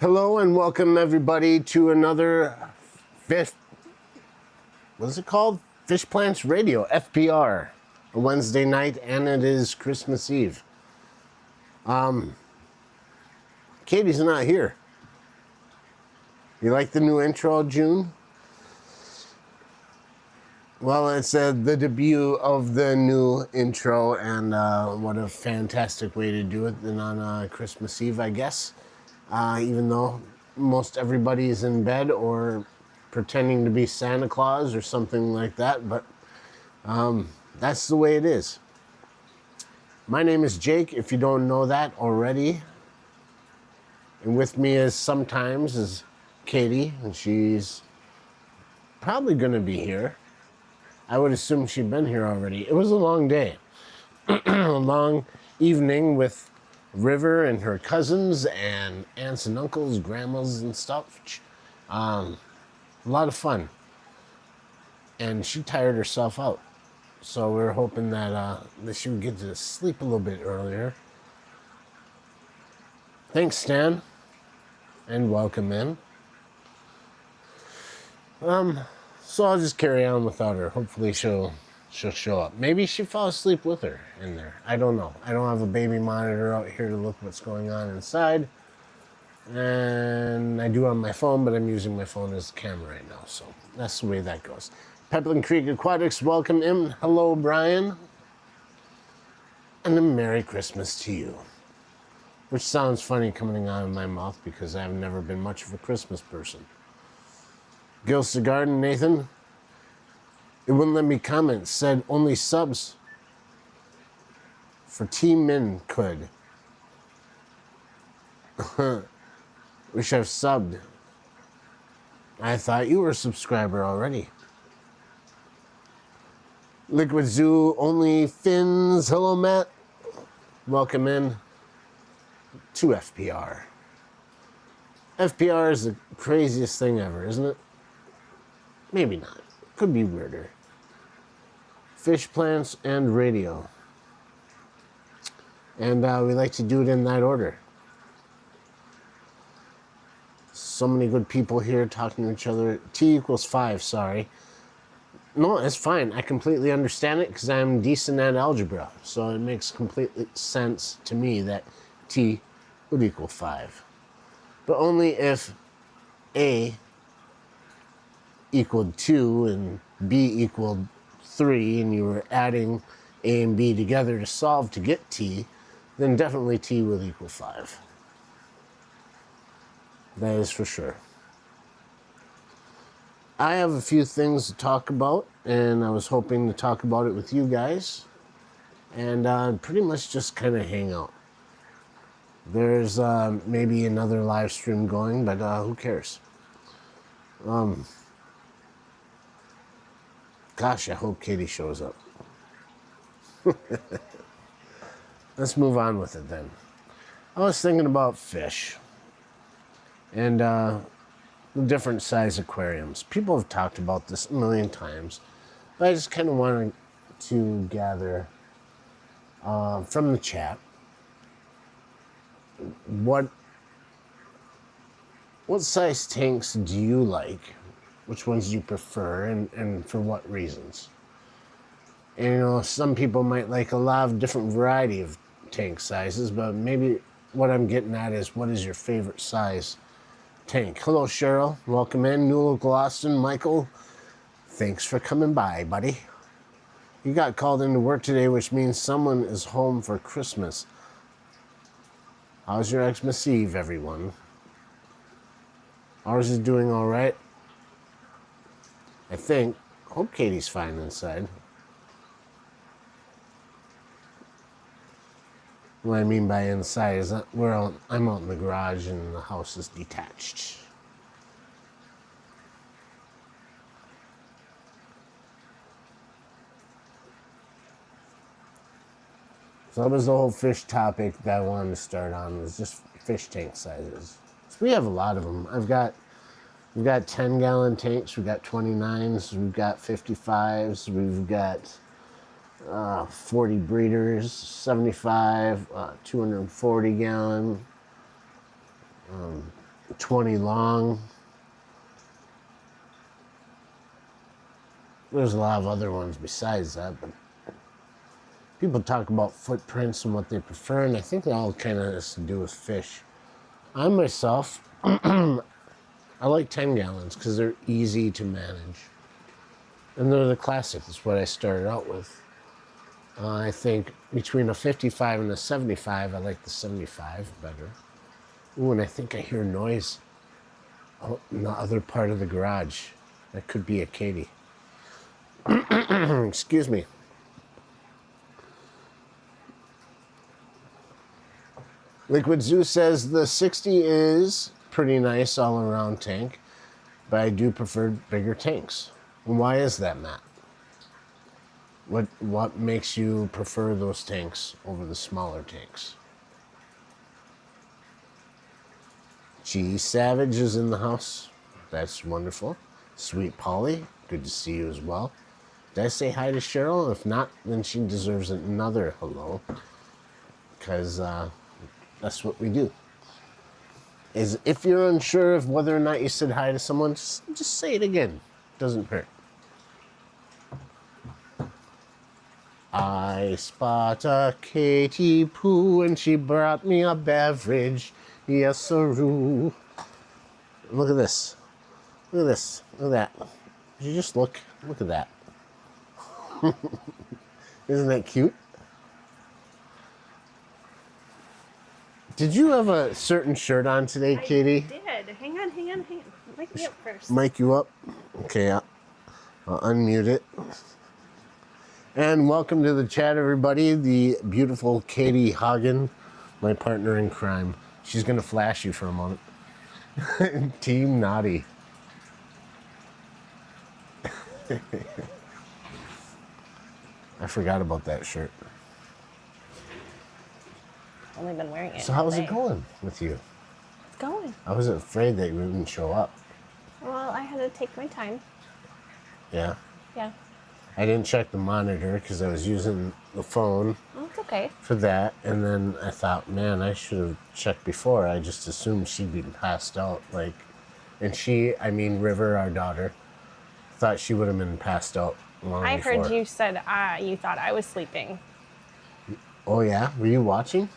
Hello and welcome everybody to another fish. What is it called? Fish Plants Radio, FPR. A Wednesday night, and it is Christmas Eve. Katie's not here. You like the new intro, June? Well, it's the debut of the new intro, and what a fantastic way to do it than on Christmas Eve, I guess. Even though most everybody is in bed or pretending to be Santa Claus or something like that, but that's the way it is. My name is Jake, if you don't know that already. And with me sometimes is Katie, and she's probably going to be here. I would assume she'd been here already. It was a long day. A long evening with River and her cousins and aunts and uncles, grandmas and stuff. A lot of fun. And she tired herself out. So we're hoping that she would get to sleep a little bit earlier. Thanks, Stan. And welcome in. So I'll just carry on without her. Hopefully she'll show up. Maybe she fell asleep with her in there. I don't know. I don't have a baby monitor out here to look what's going on inside. And I do on my phone, but I'm using my phone as a camera right now. So that's the way that goes. Pepperland Creek Aquatics, welcome in. Hello, Brian. And a Merry Christmas to you. Which sounds funny coming out of my mouth because I've never been much of a Christmas person. Gil's the Garden, Nathan. It wouldn't let me comment. Said only subs for Team Min could. Wish I've subbed. I thought you were a subscriber already. Liquid Zoo, only fins. Hello, Matt. Welcome in to FPR. FPR is the craziest thing ever, isn't it? Maybe not. Could be weirder. Fish, plants, and radio. And we like to do it in that order. So many good people here talking to each other. T = 5, sorry. No, it's fine. I completely understand it because I'm decent at algebra. So it makes complete sense to me that T would = 5. But only if A equaled 2 and B equaled 3 and you were adding A and B together to solve to get T, then definitely T will = 5. That is for sure. I have a few things to talk about, and I was hoping to talk about it with you guys and pretty much just kind of hang out. There's maybe another live stream going, but who cares? Gosh, I hope Katie shows up. Let's move on with it then. I was thinking about fish and the different size aquariums. People have talked about this a million times, but I just kind of wanted to gather from the chat what size tanks do you like? Which ones do you prefer, and for what reasons? And you know, some people might like a lot of different variety of tank sizes, but maybe what I'm getting at is, what is your favorite size tank? Hello, Cheryl. Welcome in. Newell Gloston. Michael, thanks for coming by, buddy. You got called into work today, which means someone is home for Christmas. How's your Xmas Eve, everyone? Ours is doing all right. I think. Hope Katie's fine inside. What I mean by inside is that I'm out in the garage and the house is detached. So that was the whole fish topic that I wanted to start on, was just fish tank sizes. So we have a lot of them. We've got 10-gallon tanks, we've got 29s, we've got 55s, we've got 40 breeders, 75, 240 gallon. 20 long. There's a lot of other ones besides that, but people talk about footprints and what they prefer, and I think it all kind of has to do with fish. I myself, I like 10 gallons because they're easy to manage. And they're the classic. That's what I started out with. I think between a 55 and a 75, I like the 75 better. Ooh, and I think I hear noise out in the other part of the garage. That could be a Katie. Excuse me. Liquid Zoo says the 60 is pretty nice all around tank, but I do prefer bigger tanks. Why is that, Matt? What makes you prefer those tanks over the smaller tanks? G Savage is in the house. That's wonderful. Sweet Polly, good to see you as well. Did I say hi to Cheryl? If not, then she deserves another hello. Because that's what we do. Is if you're unsure of whether or not you said hi to someone, just say it again. Doesn't hurt. I spot a Katie Poo and she brought me a beverage. Yes, sirroo. Look at this. Look at this. Look at that. Did you just look? Look at that. Isn't that cute? Did you have a certain shirt on today, Katie? I did. Hang on. Mic me up first. Mic you up? Okay, I'll unmute it. And welcome to the chat, everybody. The beautiful Katie Hagen, my partner in crime. She's going to flash you for a moment. Team Naughty. I forgot about that shirt. Only been wearing it. So how's it going with you? It's going. I was afraid that you wouldn't show up. Well, I had to take my time. Yeah. Yeah. I didn't check the monitor because I was using the phone Oh, it's okay. for that. And then I thought, man, I should have checked before. I just assumed she'd be passed out. And River, our daughter, thought she would have been passed out long I before. heard you said you thought I was sleeping. Oh, yeah? Were you watching?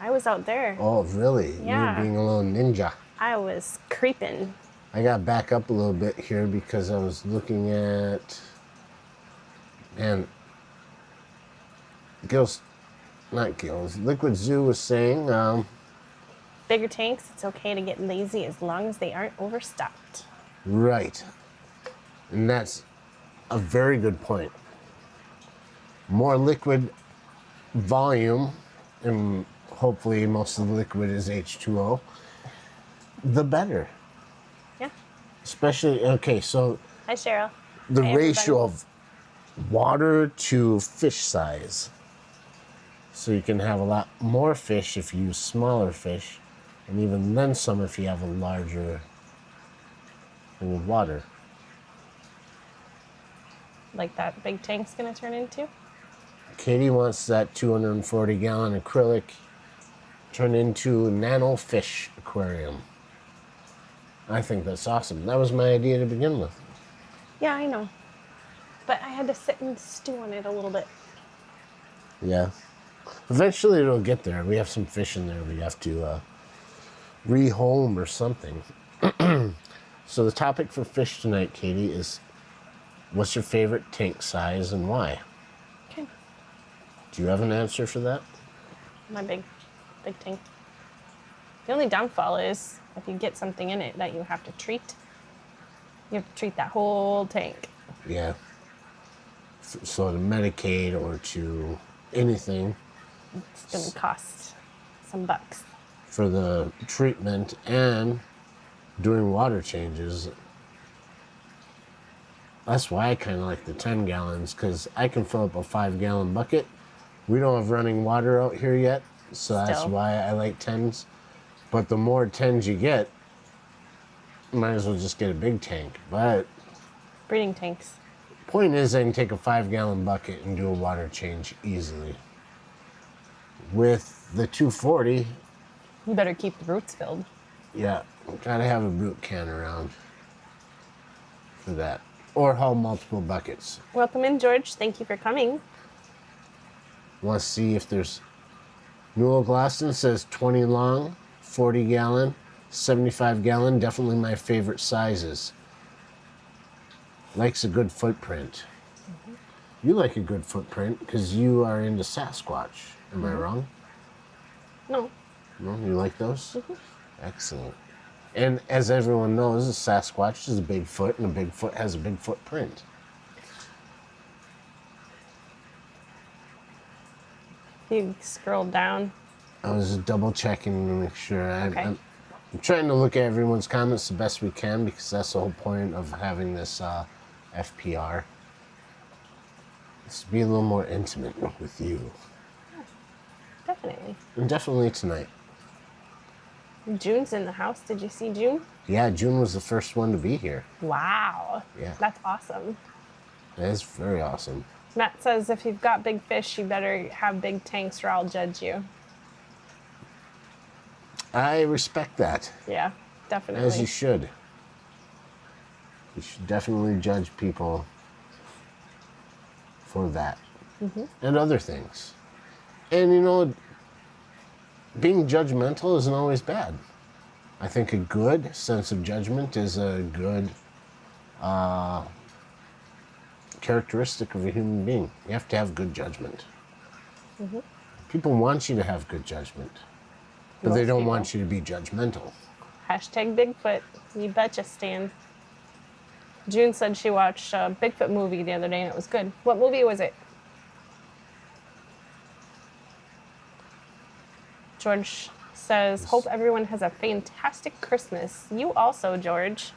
I was out there. Oh, really? Yeah. You were being a little ninja. I was creeping. I got back up a little bit here because I was looking at, and Liquid Zoo was saying, Bigger tanks, it's okay to get lazy as long as they aren't overstocked. right. And that's a very good point. More liquid volume, and hopefully most of the liquid is H2O, the better. Yeah. Especially, okay, so Hi, Cheryl. the Hi, ratio everybody. of water to fish size. So you can have a lot more fish if you use smaller fish, and even then some if you have a larger thing of water. Like that big tank's gonna turn into? Katie wants that 240 gallon acrylic turned into a nano fish aquarium. I think that's awesome. That was my idea to begin with. Yeah, I know. But I had to sit and stew on it a little bit. Yeah. Eventually it'll get there. We have some fish in there we have to rehome or something. So the topic for fish tonight, Katie, is what's your favorite tank size and why? Okay. Do you have an answer for that? My big tank. The only downfall is if you get something in it that you have to treat, you have to treat that whole tank. Yeah. So to medicate or to anything It's going to cost some bucks. for the treatment and doing water changes. That's why I kind of like the 10 gallons, because I can fill up a 5-gallon bucket. We don't have running water out here yet, so that's Still. why I like 10s. But the more 10s you get, you might as well just get a big tank. But Breeding tanks. point is, I can take a 5-gallon bucket and do a water change easily. With the 240, You better keep the roots filled. yeah, Gotta have a brute can around for that. Or haul multiple buckets. Welcome in, George. Thank you for coming. Want to see if there's... Newell Glaston says 20 long, 40 gallon, 75 gallon. Definitely my favorite sizes. Likes a good footprint. You like a good footprint because you are into Sasquatch. Am I wrong? No. No, you like those? Excellent. And as everyone knows, a Sasquatch is a Bigfoot, and a Bigfoot has a big footprint. You scrolled down. I was double checking to make sure. Okay. I'm trying to look at everyone's comments the best we can because that's the whole point of having this FPR. It's to be a little more intimate with you. Definitely. And definitely tonight. June's in the house. Did you see June? Yeah, June was the first one to be here. Wow. Yeah. That's awesome. That is very awesome. Matt says if you've got big fish, you better have big tanks or I'll judge you. I respect that, Yeah, definitely. as you should. You should definitely judge people for that and other things. And you know, being judgmental isn't always bad. I think a good sense of judgment is a good characteristic of a human being. You have to have good judgment. People want you to have good judgment, but they Most don't people. want you to be judgmental. Hashtag Bigfoot. You betcha, Stan. June said she watched a Bigfoot movie the other day and it was good. What movie was it? George says, hope everyone has a fantastic Christmas. You also, George.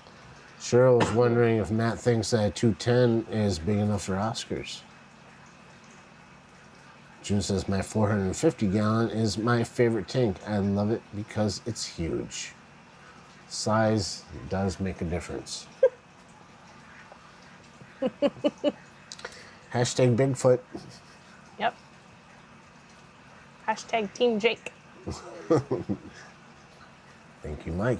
Cheryl was wondering if Matt thinks that 210 is big enough for Oscars. June says, my 450 gallon is my favorite tank. I love it because it's huge. Size does make a difference. Hashtag Bigfoot. Yep. Hashtag Team Jake. Thank you, Mike.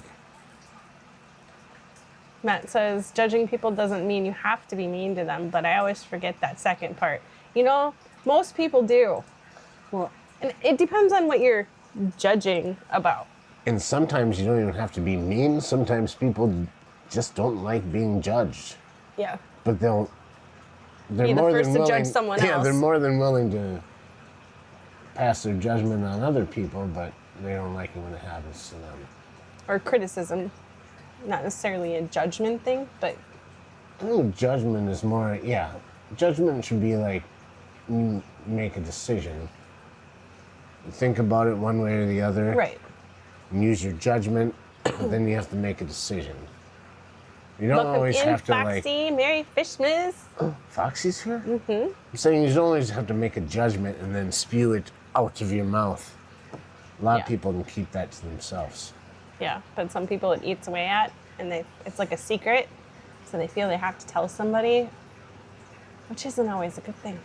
Matt says, judging people doesn't mean you have to be mean to them, but I always forget that second part. You know, most people do. Well, And it depends on what you're judging about. and sometimes you don't even have to be mean. Sometimes people just don't like being judged. Yeah. But they're Be the more first than to willing, judge someone Yeah, else. they're more than willing to pass their judgment on other people, but they don't like it when it happens to them. Or criticism. Not necessarily a judgment thing, but I think judgment is more, judgment should be like you make a decision. You think about it one way or the other. right. And use your judgment, but then you have to make a decision. You don't Welcome always in, have to Foxy, Merry Fishmas. Foxy's here? Mm-hmm. I'm saying you don't always have to make a judgment and then spew it out of your mouth. A lot of Yeah. people can keep that to themselves. Yeah, but some people it eats away at, and it's like a secret, so they feel they have to tell somebody, which isn't always a good thing.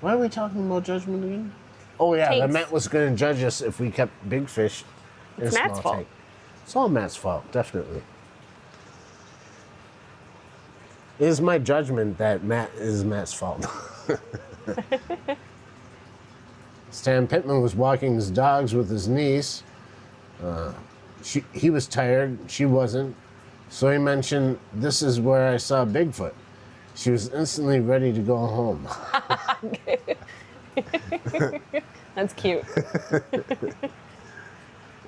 Why are we talking about judgment again? Oh yeah, the Tanks. Matt was going to judge us if we kept big fish in It's a Matt's small fault. tank. It's all Matt's fault, definitely. It is my judgment that Matt is Matt's fault. Stan Pittman was walking his dogs with his niece. He was tired, she wasn't. So he mentioned, this is where I saw Bigfoot. She was instantly ready to go home. That's cute.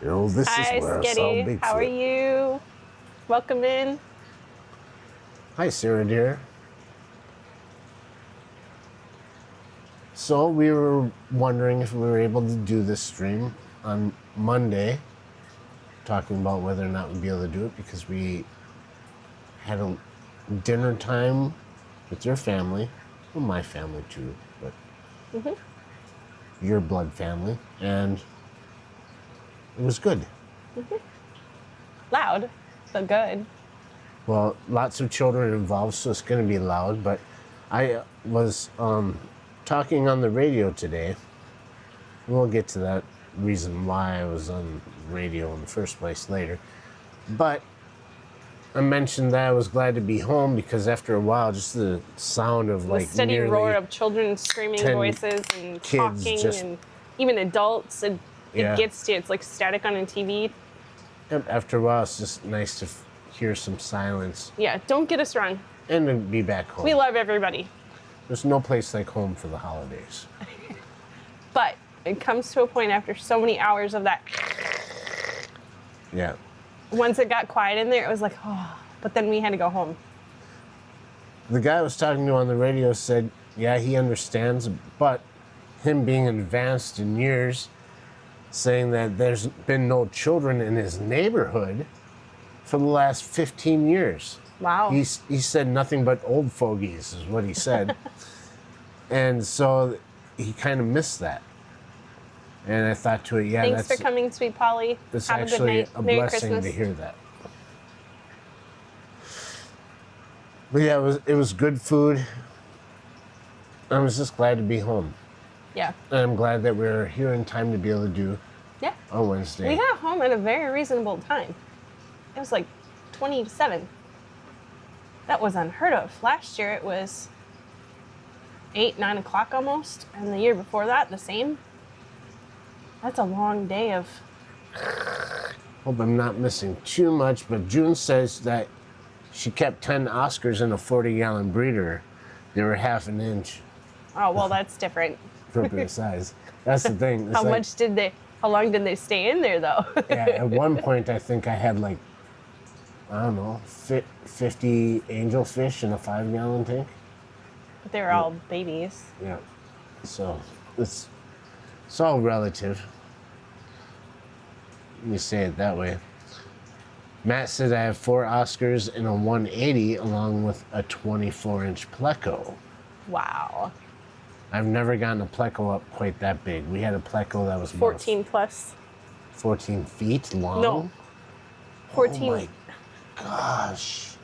You know, this Hi, is where I saw Skitty. Bigfoot. How are you? Welcome in. Hi, Sarah dear. So we were wondering if we were able to do this stream on Monday, talking about whether or not we'd be able to do it because we had a dinner time with your family, well, my family too, but your blood family, and it was good. Loud, but good. Well, lots of children involved, so it's going to be loud. But I was talking on the radio today. We'll get to that reason why I was on radio in the first place later. But I mentioned that I was glad to be home because after a while, just the sound of The like steady nearly roar of children screaming 10 voices and kids talking just- and even adults, it Yeah. gets to you. It's like static on a TV. after a while, it's just nice to hear some silence Yeah, don't get us wrong. and to be back home. We love everybody. There's no place like home for the holidays. But it comes to a point after so many hours of that. Yeah. Once it got quiet in there, it was like, oh, but then we had to go home. The guy I was talking to on the radio said, yeah, he understands, but him being advanced in years, saying that there's been no children in his neighborhood for the last 15 years. Wow. He said nothing but old fogies is what he said. And so he kind of missed that. And I thought to it, yeah, Thanks that's for coming, sweet Polly. it's Have a good actually night. a Merry blessing Christmas. to hear that. But yeah, it was good food. I was just glad to be home. Yeah. And I'm glad that we're here in time to be able to do Yeah. on Wednesday. We got home at a very reasonable time. It was like 20 to 7. That was unheard of. Last year it was 8, 9 o'clock almost. And the year before that, the same. That's a long day of. Hope I'm not missing too much, but June says that she kept 10 Oscars in a 40-gallon breeder. They were half an inch Oh, well, that's different. appropriate size. That's the thing. It's How long did they stay in there, though? Yeah, at one point I think I had like, I don't know, 50 angelfish in a 5-gallon tank. But they were all babies. Yeah. So it's all relative. Let me say it that way. Matt said I have 4 Oscars in a 180 along with a 24-inch pleco. Wow. I've never gotten a pleco up quite that big. We had a pleco that was about 14 plus. 14 feet long. No. 14. Oh my gosh.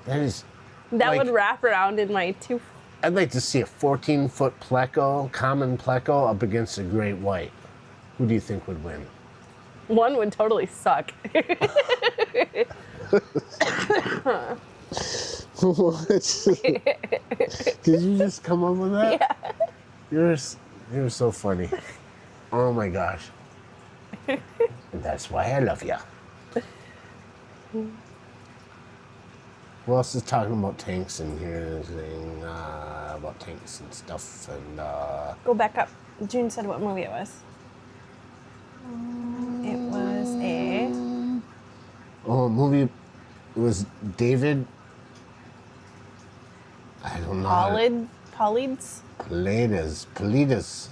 That is... That like- would wrap around in my 2. I'd like to see a 14-foot pleco, common pleco, up against a great white. Who do you think would win? One would totally suck. What? Did you just come up with that? Yeah. You're so funny. Oh my gosh. That's why I love you. Who else is talking about tanks in here? Saying about tanks and stuff and Go back up. June said what movie it was. It was a. oh, a movie. It was David. I don't know. Paulides? Paulides.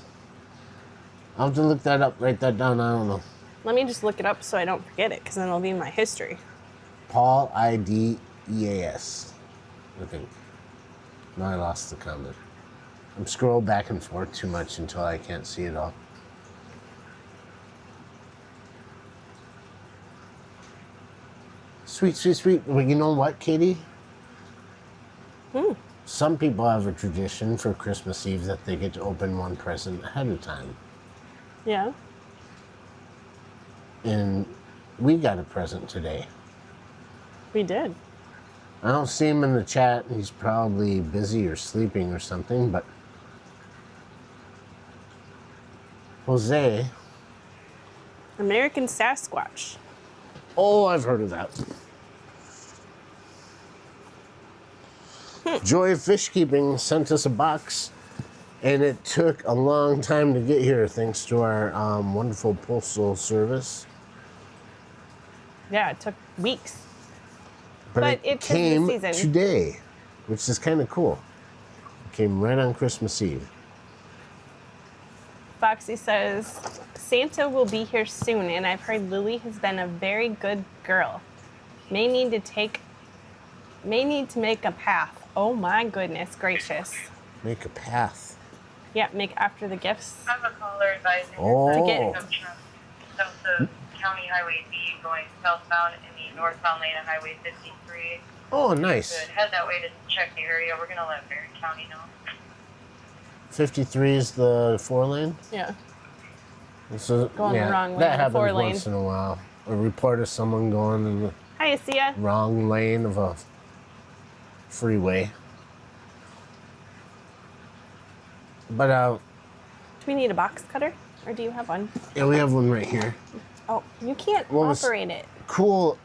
I'll have to look that up, write that down, I don't know. Let me just look it up so I don't forget it, because then it'll be in my history. Paul Ideas, I think. No, I lost the comment. I'm scrolling back and forth too much until I can't see it all. Sweet, sweet, sweet. Well, you know what, Katie? Some people have a tradition for Christmas Eve that they get to open one present ahead of time. Yeah. And we got a present today. We did. I don't see him in the chat. He's probably busy or sleeping or something, but Jose. American Sasquatch. Oh, I've heard of that. Joy Fish Keeping sent us a box, and it took a long time to get here thanks to our wonderful postal service. Yeah, it took weeks. But But it it's 'cause of the came season. today, which is kind of cool. It came right on Christmas Eve. Foxy says, Santa will be here soon, and I've heard Lily has been a very good girl. May need to make a path. Oh my goodness gracious. Make a path. Yeah, make after the gifts. I have a caller advising Oh. To get- south of County Highway B going southbound in the northbound lane of Highway 53. Oh, nice. Good. Head that way to check the area. We're going to let Barron County know. 53 is the 4-lane. Yeah. So, Going the wrong way that in happens 4-lane. once in a while. A report of someone going in the Hi, Sia. wrong lane of a freeway. But Do we need a box cutter? Or do you have one? yeah, we have one right here. Oh, you can't What was- operate it. Cool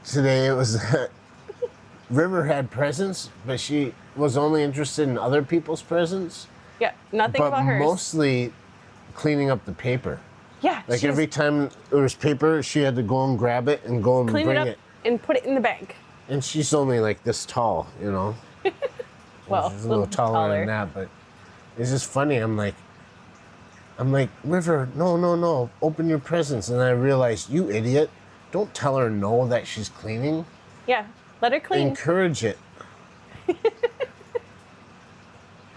today, it was that River had presents, but she was only interested in other people's presents. Yeah, nothing But about hers. mostly cleaning up the paper. Yeah, Like she was every time there was paper, she had to go and grab it and go and clean bring it up it. and put it in the bag. And she's only like this tall, you know. Well, She's a little taller than that, but it's just funny. I'm like, River, no, open your presents. And I realized, you idiot, don't tell her no that she's cleaning. Yeah, let her clean. Encourage it.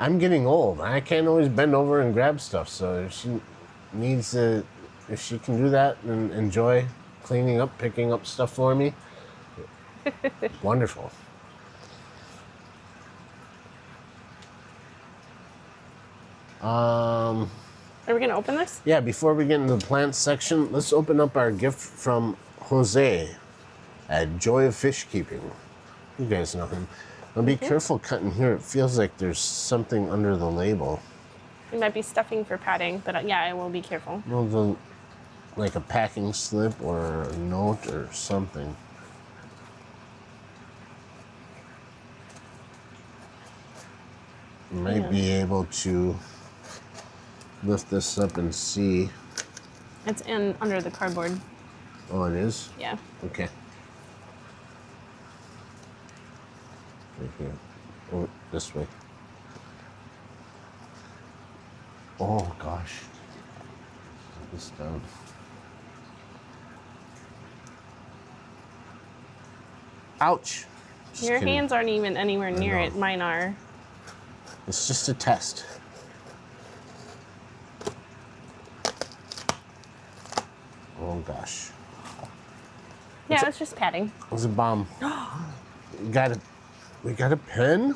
I'm getting old. I can't always bend over and grab stuff. So if she needs to, if she can do that and enjoy cleaning up, picking up stuff for me, wonderful. Are we gonna open this? Yeah, before we get into the plants section, let's open up our gift from Jose at Joy of Fish Keeping. You guys know him. Now be careful cutting here. It feels like there's something under the label. It might be stuffing for padding, but yeah, I will be careful. Well, like a packing slip or a note or something. You might be able to lift this up and see. It's in under the cardboard. Oh, it is? Yeah. Okay. Right here. Oh, this way. Oh, gosh. Put this down. Ouch. Just Your kidding. hands aren't even anywhere near know. it. Mine are. It's just a test. Oh, gosh. Yeah, it's just padding. It's a bomb. We got a pen?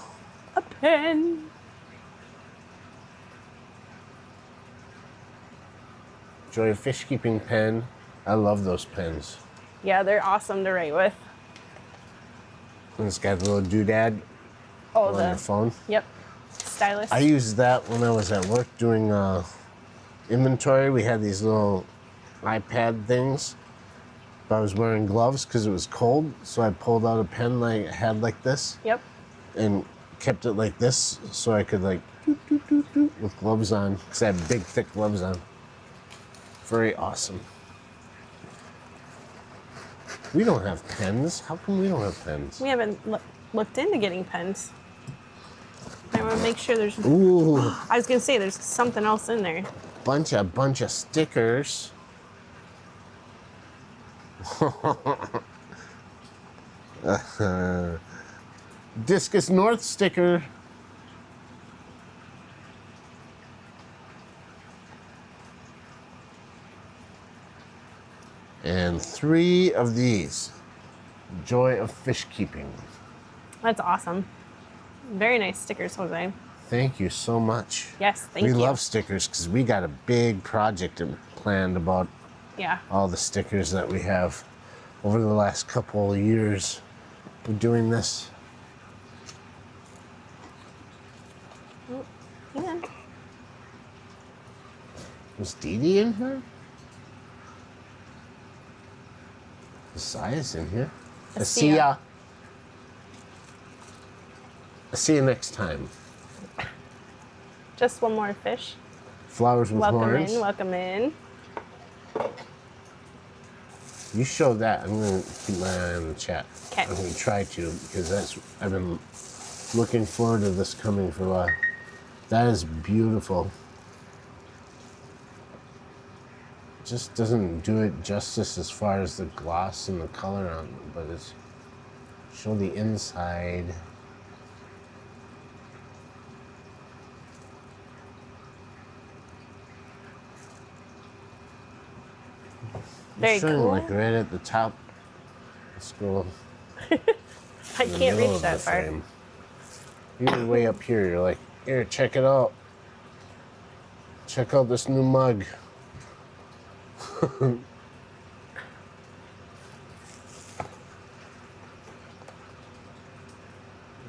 A pen. Joy of Fish Keeping pen. I love those pens. Yeah, they're awesome to write with. And it's got a little doodad Oh, on your phone. Yep. Stylus. I used that when I was at work doing inventory. We had these little iPad things. But I was wearing gloves because it was cold, so I pulled out a pen like I had like this Yep. and kept it like this so I could like doot, doot, doot, doot, with gloves on because I had big thick gloves on. Very awesome. We don't have pens. How come we don't have pens? We haven't looked into getting pens. I want to make sure there's. Ooh, I was gonna say there's something else in there. bunch of stickers. Discus North sticker. And 3 of these. Joy of Fish Keeping. That's awesome. Very nice stickers, Jose. Thank you so much. Yes, thank you. We love stickers because we got a big project planned about Yeah. all the stickers that we have over the last couple of years of doing this. Yeah. Was Dee Dee in here? Messiah's in here. I see ya. I'll see you next time. Just one more fish. Flowers with Welcome horns. in, welcome in. You show that. I'm gonna keep my eye on the chat. 'Kay. I'm gonna try to because I've been looking forward to this coming for a while. That is beautiful. Just doesn't do it justice as far as the gloss and the color on them, but it's show the inside. Very Showing cool. like right at the top. Let's go. I in the can't middle reach of that the far. frame. You're way up here. You're like, here, check it out. Check out this new mug.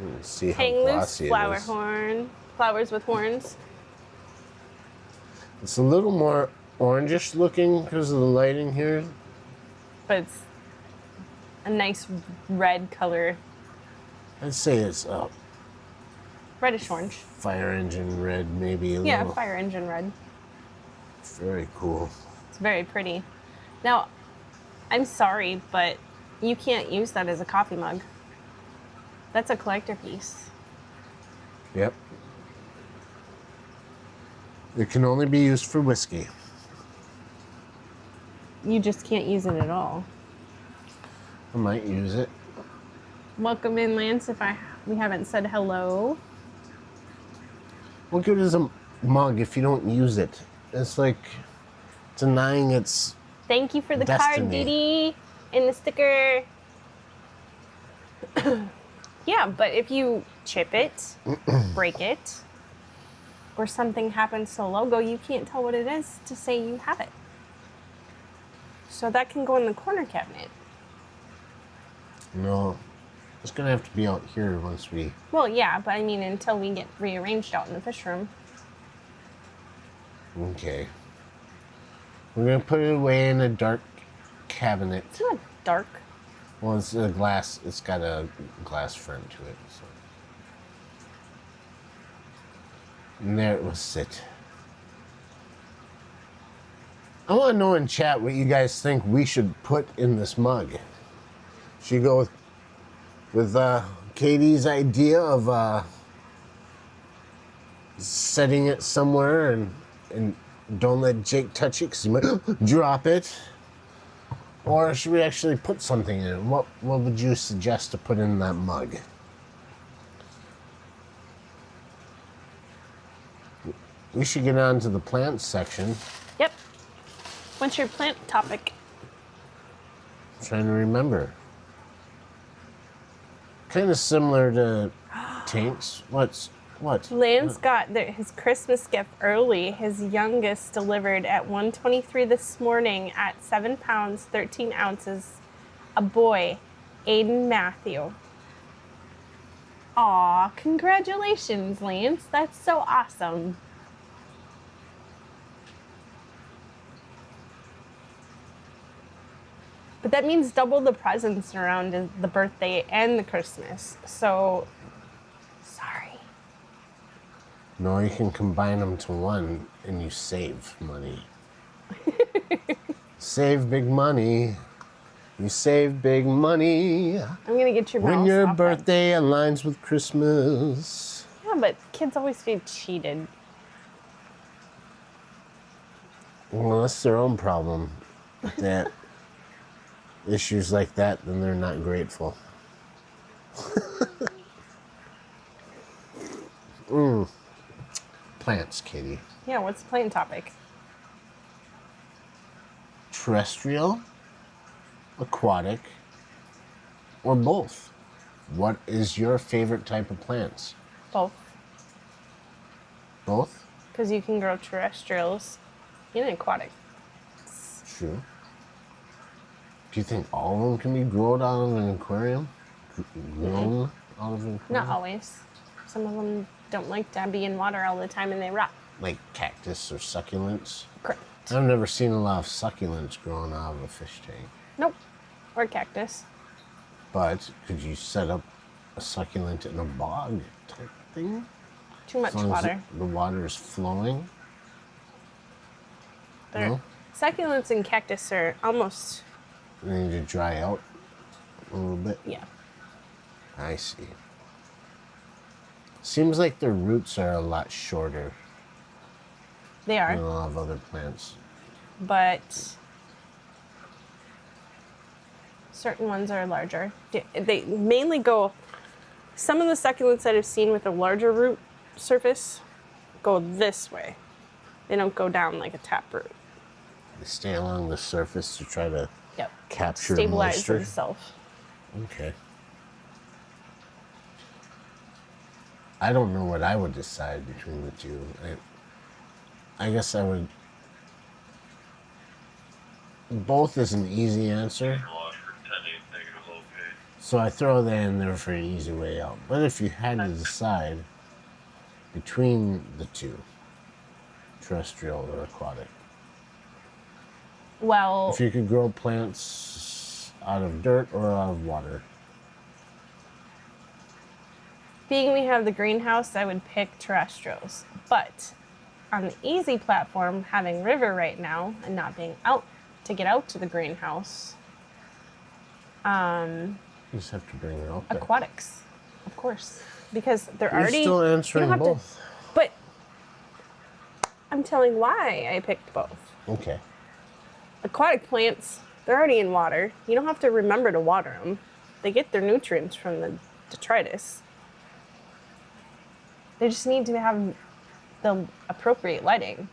Let's see how Hang loose glossy flower it is. horn. Flowers with horns. It's a little more orangish looking because of the lighting here. But it's a nice red color. I'd say it's Reddish orange. fire engine red, maybe a Yeah, little. fire engine red. Very cool. It's very pretty. Now, I'm sorry, but you can't use that as a coffee mug. That's a collector piece. Yep. It can only be used for whiskey. You just can't use it at all. I might use it. Welcome in, Lance, if we haven't said hello. What good is a mug if you don't use it? It's like denying its Thank you for the card, destiny. Dee Dee, and the sticker. Yeah, but if you chip it, break it, or something happens to the logo, you can't tell what it is to say you have it. So that can go in the corner cabinet. No. It's gonna have to be out here once we. Well, yeah, but I mean until we get rearranged out in the fish room. Okay. We're gonna put it away in a dark cabinet. It's not dark. Well, it's a glass. It's got a glass front to it. So. And there it will sit. I want to know in chat what you guys think we should put in this mug. Should you go with Katie's idea of setting it somewhere and don't let Jake touch it because he might drop it? Or should we actually put something in it? What would you suggest to put in that mug? We should get on to the plants section. Yep. What's your plant topic? I'm trying to remember. Kind of similar to Tank's. What? Lance got his Christmas gift early. His youngest delivered at 1:23 this morning at 7 pounds, 13 ounces. A boy, Aiden Matthew. Aw, congratulations, Lance. That's so awesome. But that means double the presents around the birthday and the Christmas. So, sorry. No, you can combine them to one and you save money. Save big money. You save big money. I'm gonna get your mouse When your off birthday aligns with Christmas. that. Yeah, but kids always feel cheated. Well, that's their own problem. That issues like that, then they're not grateful. Plants, Katie. Yeah, what's the plant topic? Terrestrial, aquatic, or both? What is your favorite type of plants? Both. Both? Because you can grow terrestrials and aquatic. True. Do you think all of them can be grown out of an aquarium? Grown out of an aquarium? Not always. Some of them don't like to be in water all the time and they rot. Like cactus or succulents? Correct. I've never seen a lot of succulents growing out of a fish tank. Nope. Or cactus. But could you set up a succulent in a bog type thing? Too much As long as water. the water is flowing? They're- No? Succulents and cactus are almost, They need to dry out a little bit? yeah. I see. Seems like their roots are a lot shorter They than are. a lot of other plants. But certain ones are larger. They mainly go, some of the succulents that I've seen with a larger root surface go this way. They don't go down like a taproot. They stay along the surface to try to Yep. capture Stabilize moisture. themselves. Okay. I don't know what I would decide between the two. I guess I would both is an easy answer. Wash for 10 days negative low page. So I throw that in there for an easy way out. But if you had to decide between the two, terrestrial or aquatic, Well, if you could grow plants out of dirt or out of water, being we have the greenhouse, I would pick terrestrials. But on the easy platform, having river right now and not being out to get out to the greenhouse, you just have to bring it out there. aquatics, of course, because they're You're already still you don't answering have to- both. but I'm telling why I picked both. Okay. Aquatic plants, they're already in water. You don't have to remember to water them. They get their nutrients from the detritus. They just need to have the appropriate lighting.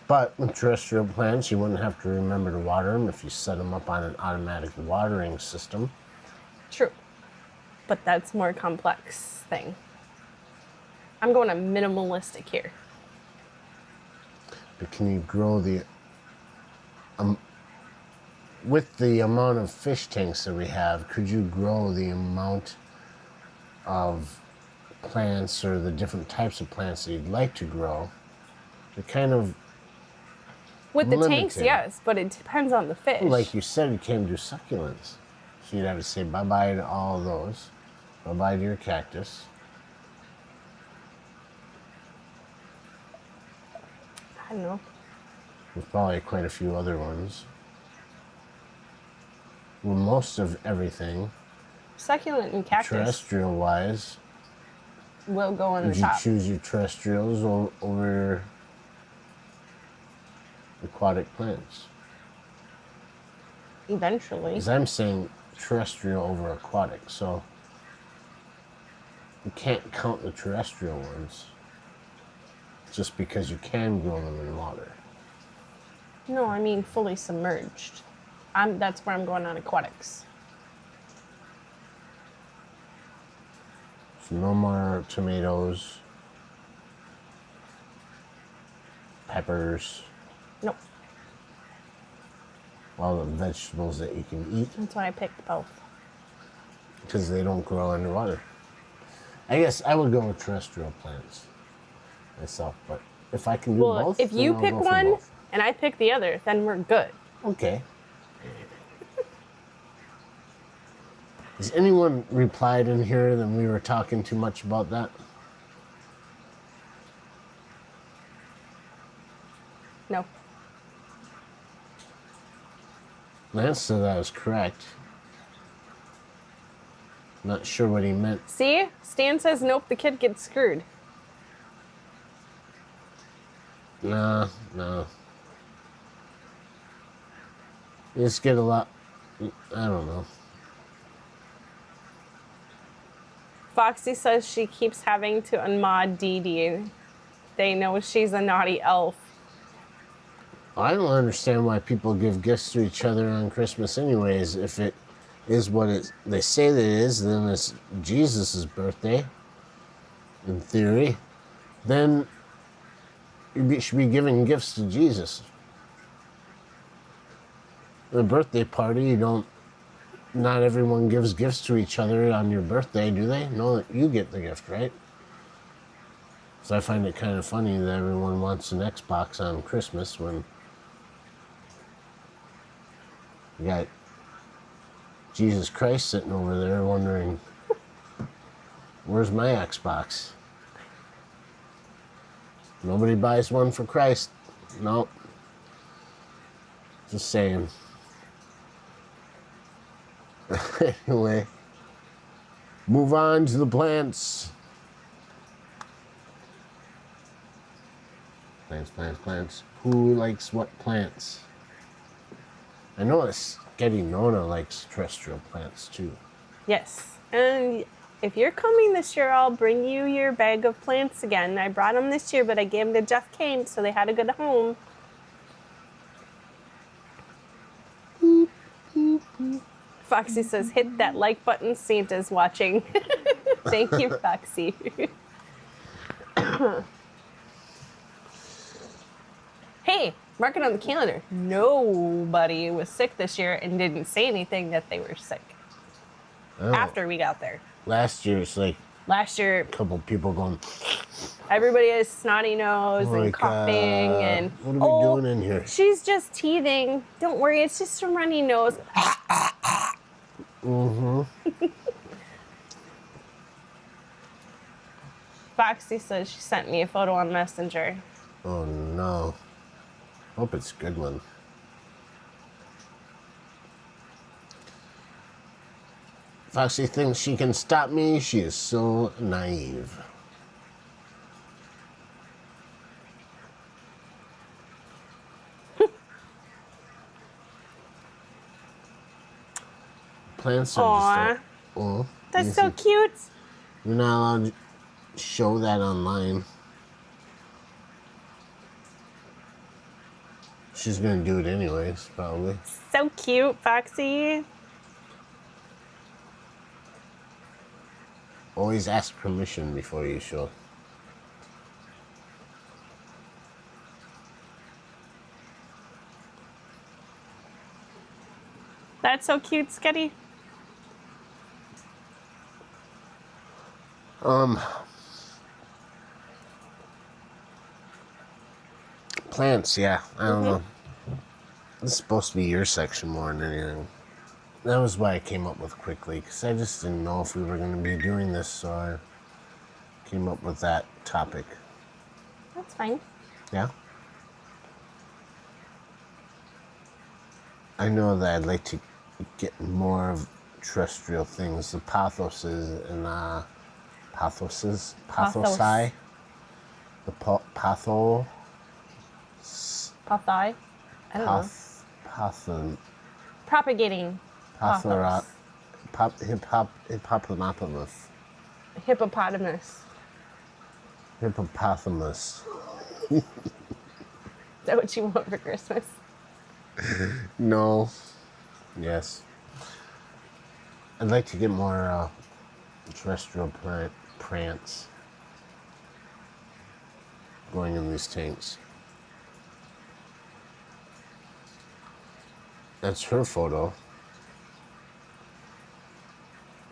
But with terrestrial plants, you wouldn't have to remember to water them if you set them up on an automatic watering system. True. But that's more complex thing. I'm going to minimalistic here. But can you grow the... with the amount of fish tanks that we have, could you grow the amount of plants or the different types of plants that you'd like to grow? They're kind of... With the tanks, limited. yes, but it depends on the fish. Like you said, you can't do succulents. So you'd have to say bye-bye to all of those. Bye-bye to your cactus. I don't know. There's probably quite a few other ones. Well, most of everything, Succulent and cactus terrestrial-wise, will go on would the you top. choose your terrestrials over aquatic plants? Eventually. Because I'm saying terrestrial over aquatic, so you can't count the terrestrial ones just because you can grow them in water. No, I mean fully submerged. That's where I'm going on aquatics. So no more tomatoes, peppers, Nope. all the vegetables that you can eat That's why I picked both. because they don't grow underwater. I guess I would go with terrestrial plants myself, but if I can do Well, both, if then you I'll pick go for one both. and I pick the other, then we're good. Okay. Has anyone replied in here that we were talking too much about that? No. Lance said that was correct. Not sure what he meant. See? Stan says nope, the kid gets screwed. No. You just get a lot, I don't know. Foxy says she keeps having to unmod Dee Dee. They know she's a naughty elf. I don't understand why people give gifts to each other on Christmas anyways. If it is what they say that it is, then it's Jesus' birthday, in theory. Then you should be giving gifts to Jesus. The birthday party, not everyone gives gifts to each other on your birthday, do they? No, you get the gift, right? So I find it kind of funny that everyone wants an Xbox on Christmas when you got Jesus Christ sitting over there wondering, where's my Xbox? Nobody buys one for Christ. Nope. Just saying. Anyway, move on to the plants. Plants. Who likes what plants? I know it's getting Nona likes terrestrial plants too. Yes. And if you're coming this year, I'll bring you your bag of plants again. I brought them this year, but I gave them to Jeff Kane, so they had a good home. Foxy says, hit that like button, Santa's watching. Thank you, Foxy. Hey, Mark it on the calendar. Nobody was sick this year and didn't say anything that they were sick Oh, after we got there. last year, it's like Last year, a couple people going, everybody has snotty nose and like, coughing and what are we doing in here? She's just teething. Don't worry, it's just a runny nose. Foxy says she sent me a photo on Messenger. Oh no. Hope it's a good one. Foxy thinks she can stop me. She is so naive. Plants are just oh, That's so cute. You're not allowed to show that online. She's gonna do it anyways, probably. So cute, Foxy. Always ask permission before you show. That's so cute, Sketty. Plants, yeah. I don't know. This is supposed to be your section more than anything. That was why I came up with quickly, because I just didn't know if we were going to be doing this, so I came up with that topic. That's fine. Yeah? I know that I'd like to get more of terrestrial things, the pathoses and pathosi, the patho, Pathai. I don't know. patho, Propagating. pathora, Pathos. hippopotamus, Hippopotamus. hippopotamus. Is that what you want for Christmas? No. Yes. I'd like to get more terrestrial plants going in these tanks. That's her photo.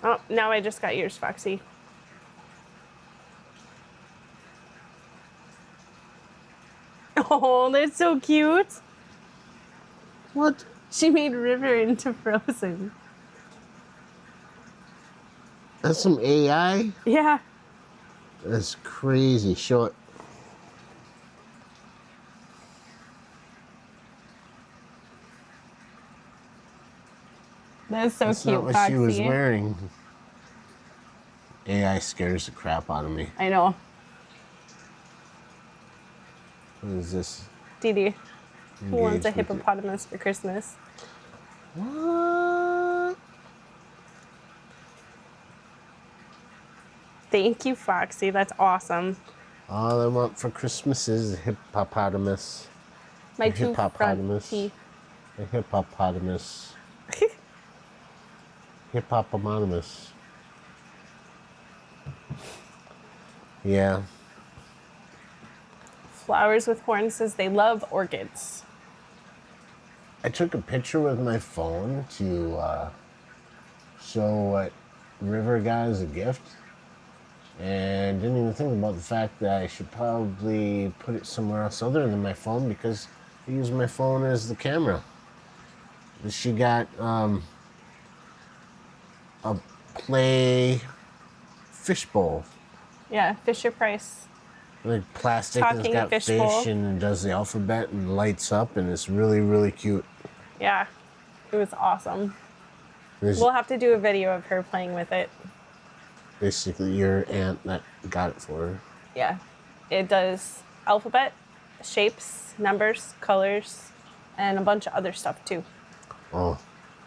Oh, now I just got yours, Foxy. Oh, that's so cute. What? She made River into Frozen. That's some AI? Yeah. That's crazy. Show it. That's so That's cute, not what Foxy. she was wearing. AI scares the crap out of me. I know. What is this? Dee Dee. Who wants a Engaged with it. hippopotamus for Christmas? What? Thank you, Foxy. That's awesome. All I want for Christmas is a hippopotamus. My A two front hippopotamus. teeth. A hippopotamus. Hippopotamus. Yeah. Flowers with Horns says they love orchids. I took a picture with my phone to show what River got as a gift. And didn't even think about the fact that I should probably put it somewhere else other than my phone, because I use my phone as the camera. She got a play fishbowl. Yeah, Fisher Price. Like plastic, and it's Talking got fishbowl. fish and it does the alphabet and lights up, and it's really, really cute. Yeah, it was awesome. It's We'll have to do a video of her playing with it. basically your aunt that got it for her. Yeah, it does alphabet, shapes, numbers, colors, and a bunch of other stuff too. Oh,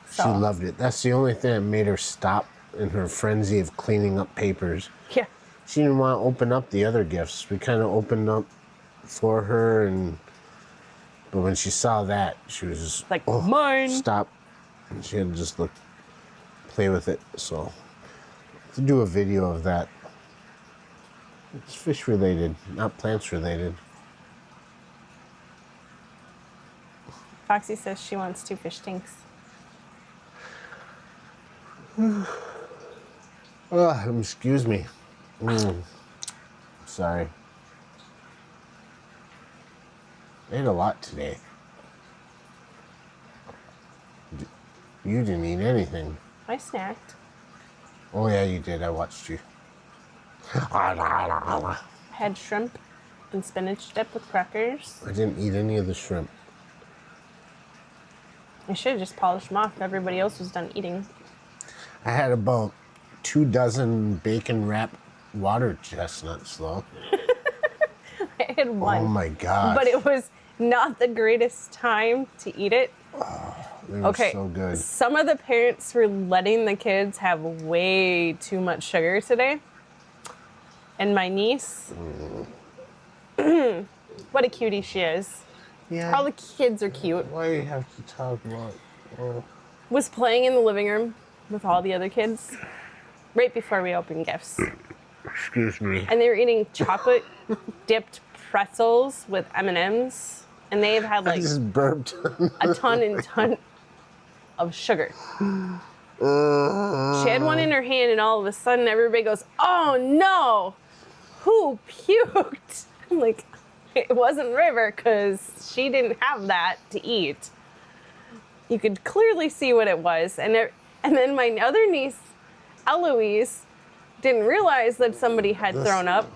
she So- loved it. That's the only thing that made her stop in her frenzy of cleaning up papers. Yeah, She didn't want to open up the other gifts. We kind of opened up for her, but when she saw that, she was just like mine. stop. And she had to just play with it. So to do a video of that. It's fish related, not plants related. Foxy says she wants 2 fish tanks. Excuse me. Sorry. I ate a lot today. You didn't eat anything. I snacked. Oh yeah, you did. I watched you. I had shrimp and spinach dip with crackers. I didn't eat any of the shrimp. I should have just polished them off if everybody else was done eating. I had about 24 bacon wrapped water chestnuts though. I had one. Oh my gosh. But it was not the greatest time to eat it. They were so good. Some of the parents were letting the kids have way too much sugar today. And my niece, what a cutie she is. Yeah. All the kids are cute. Why do you have to talk about? Was playing in the living room with all the other kids right before we opened gifts. Excuse me. And they were eating chocolate dipped pretzels with M&Ms. And they've had I like just burped. a ton of sugar. She had one in her hand, and all of a sudden everybody goes, "Oh no, who puked?" I'm like, it wasn't River, because she didn't have that to eat. You could clearly see what it was. And then my other niece, Eloise, didn't realize that somebody had thrown up.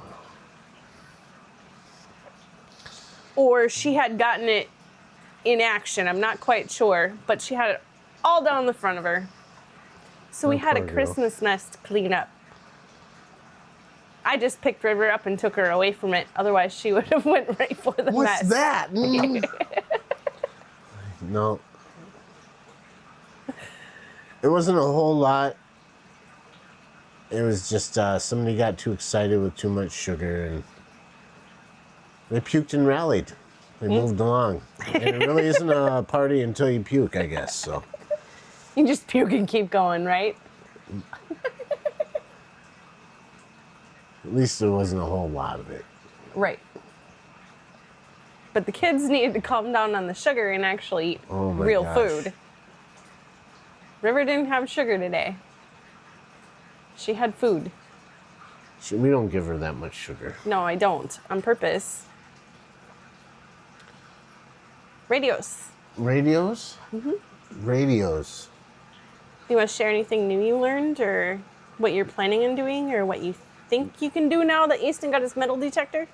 Or she had gotten it in action. I'm not quite sure, but she had it all down the front of her. So we had a poor girl. Christmas mess to clean up. I just picked River up and took her away from it. Otherwise, she would have went right for the What's mess. that? No. It wasn't a whole lot. It was just somebody got too excited with too much sugar and they puked and rallied. They moved along. And it really isn't a party until you puke, I guess. So You just puke and keep going, right? at least there wasn't a whole lot of it. Right. But the kids needed to calm down on the sugar and actually eat Oh my real gosh. food. River didn't have sugar today. She had food. We don't give her that much sugar. No, I don't. On purpose. Radios. Radios? Radios. Do you want to share anything new you learned, or what you're planning on doing, or what you think you can do now that Easton got his metal detector?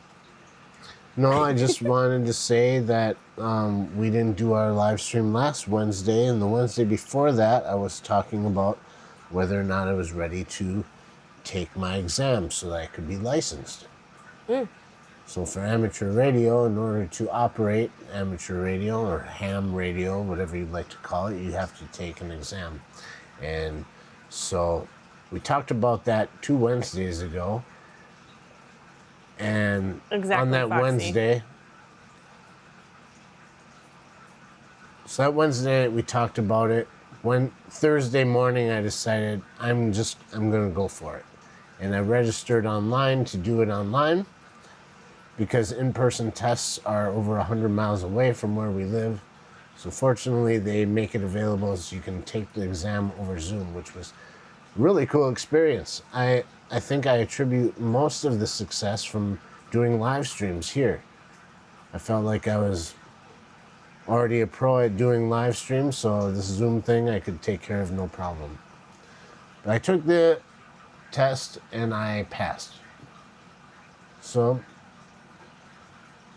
No, I just wanted to say that we didn't do our live stream last Wednesday, and the Wednesday before that, I was talking about whether or not I was ready to take my exam so that I could be licensed. So for amateur radio, in order to operate amateur radio or ham radio, whatever you'd like to call it, you have to take an exam. And so we talked about that 2 Wednesdays ago. And Exactly, on that Foxy. Wednesday, so that Wednesday we talked about it. When Thursday morning I decided I'm gonna go for it. And I registered online to do it online because in-person tests are over 100 miles away from where we live. So fortunately they make it available so you can take the exam over Zoom, which was a really cool experience. I think I attribute most of the success from doing live streams here. I felt like I was already a pro at doing live streams, so this Zoom thing I could take care of no problem. But I took the test and I passed. So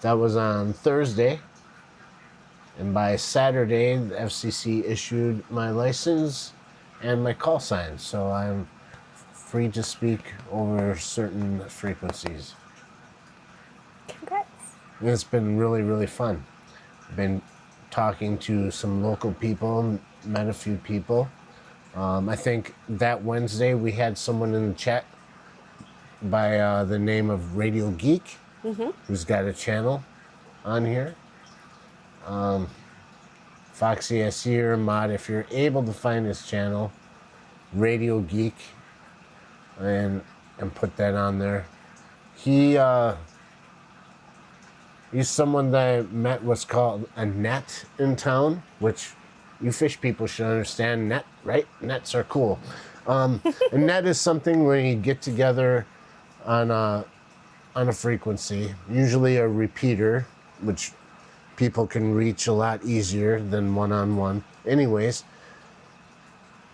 that was on Thursday. And by Saturday, the FCC issued my license and my call sign. So I'm free to speak over certain frequencies. Congrats. And it's been really, really fun. I've been talking to some local people, met a few people. I think that Wednesday we had someone in the chat by the name of Radio Geek, who's got a channel on here. Foxy, I see your mod. If you're able to find his channel, Radio Geek, and put that on there. He He's someone that I met what's called a net in town, which you fish people should understand. Net, right? Nets are cool. A net is something where you get together on a frequency, usually a repeater, which people can reach a lot easier than one-on-one. Anyways,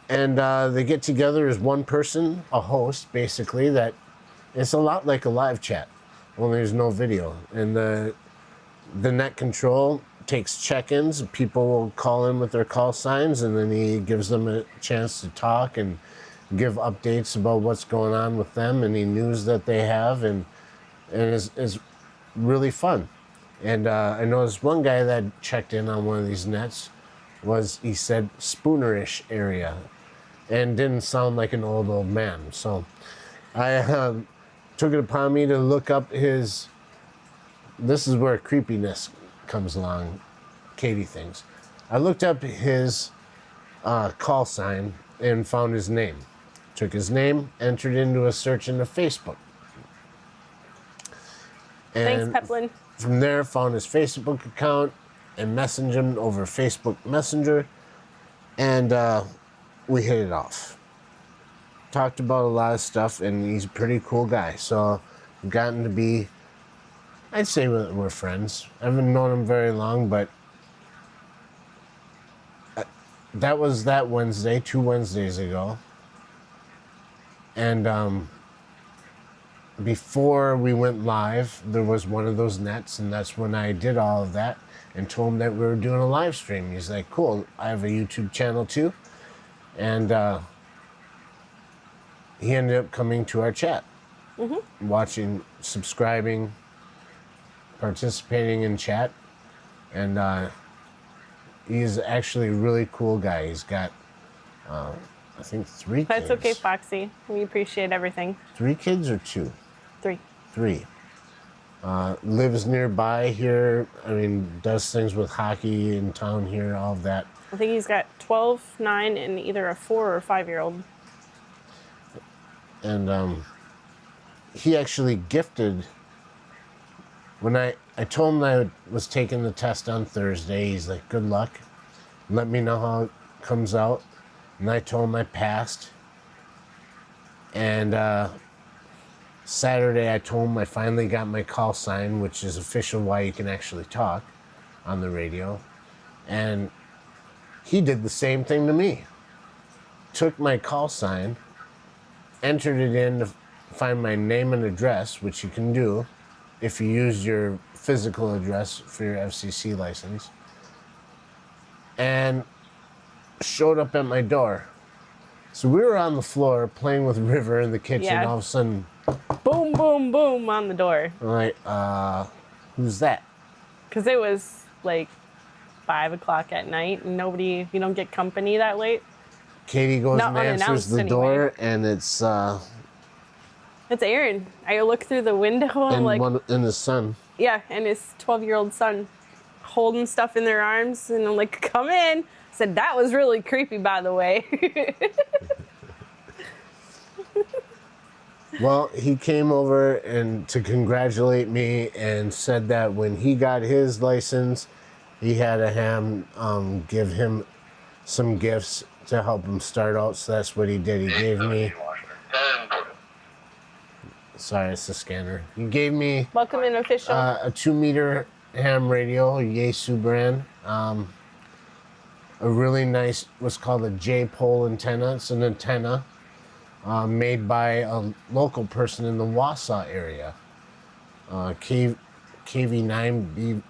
and they get together as one person, a host, basically. That it's a lot like a live chat, only there's no video. And the net control takes check-ins. People will call in with their call signs, and then he gives them a chance to talk and give updates about what's going on with them, any news that they have, and it's really fun. And I noticed one guy that checked in on one of these nets he said spoonerish area, and didn't sound like an old man. So I took it upon me to look up his. This is where creepiness comes along, Katie thinks. I looked up his call sign and found his name. Took his name, entered into a search into Facebook. Thanks, And Peplin. from there, found his Facebook account and messaged him over Facebook Messenger, and we hit it off. Talked about a lot of stuff, and he's a pretty cool guy. So I've gotten to be, I'd say we're friends. I haven't known him very long, but that was that Wednesday, 2 Wednesdays ago. And before we went live, there was one of those nets, and that's when I did all of that and told him that we were doing a live stream. He's like, cool, I have a YouTube channel too. And he ended up coming to our chat, watching, subscribing, participating in chat. And he's actually a really cool guy. He's got, I think, 3 kids. That's okay, Foxy. We appreciate everything. 3 kids or 2? 3. 3. Lives nearby here. I mean, does things with hockey in town here, all of that. I think he's got 12, 9, and either a 4 or 5-year-old. And he actually gifted, when I told him I was taking the test on Thursday, he's like, good luck. Let me know how it comes out. And I told him I passed. And Saturday, I told him I finally got my call sign, which is official why you can actually talk on the radio. And he did the same thing to me. Took my call sign, entered it in to find my name and address, which you can do if you use your physical address for your FCC license, and showed up at my door. So we were on the floor playing with River in the kitchen. Yeah. All of a sudden, Boom, boom, boom on the door. I'm like, who's that? Because it was like 5 o'clock at night, and you don't get company that late. Katie goes Not and answers unannounced the anyway. door, and it's It's Aaron. I look through the window, I'm like, in the sun. yeah, and his 12-year-old son holding stuff in their arms, and I'm like, come in. I said, that was really creepy, by the way. Well, he came over and to congratulate me and said that when he got his license, he had a give him some gifts to help him start out. So that's what he did. He gave me. Sorry, it's the scanner. He gave me Welcome in, official. a 2-meter ham radio, Yaesu brand. A really nice, what's called a J-pole antenna. It's an antenna made by a local person in the Wausau area. KV9B,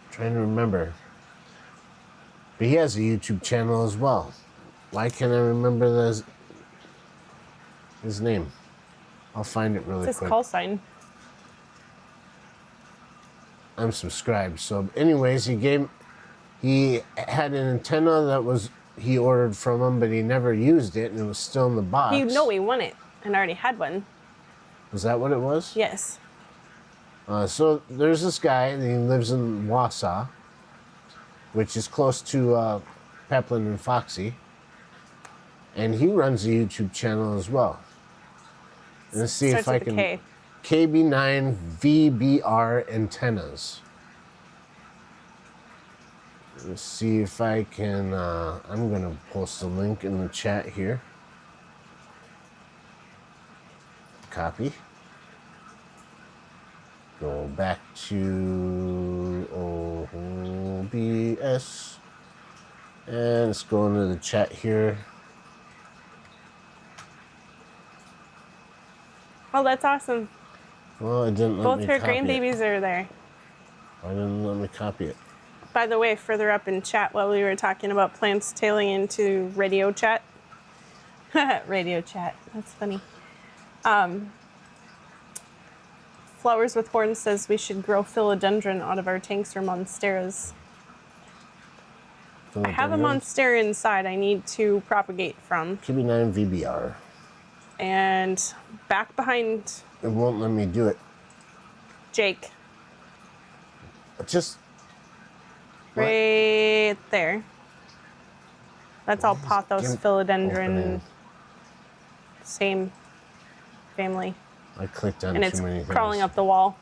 trying to remember. But he has a YouTube channel as well. Why can't I remember his name? I'll find it really It's his quick. call sign. I'm subscribed. So anyways, he had an antenna that he ordered from him, but he never used it, and it was still in the box. He won it and already had one. Was that what it was? Yes. So there's this guy, and he lives in Wausau, which is close to Peplin and Foxy, and he runs a YouTube channel as well. Let's see if Starts I with a can. K. KB9 VBR antennas. Let's see if I can, I'm gonna post a link in the chat here. Copy. Go back to OBS. And let's go into the chat here. Oh, that's awesome. Well, it didn't let Both me her copy it. grandbabies are there. Why didn't it let me copy it? By the way, further up in chat while we were talking about plants tailing into radio chat. Radio chat. That's funny. Flowers with Horns says we should grow philodendron out of our tanks or monsteras. I have a monstera inside I need to propagate from. KB9 VBR. And back behind It won't let me do it. Jake. Just Right there. That's all pothos Give- philodendron. opening. Same family. I clicked on And too it's many things. crawling up the wall.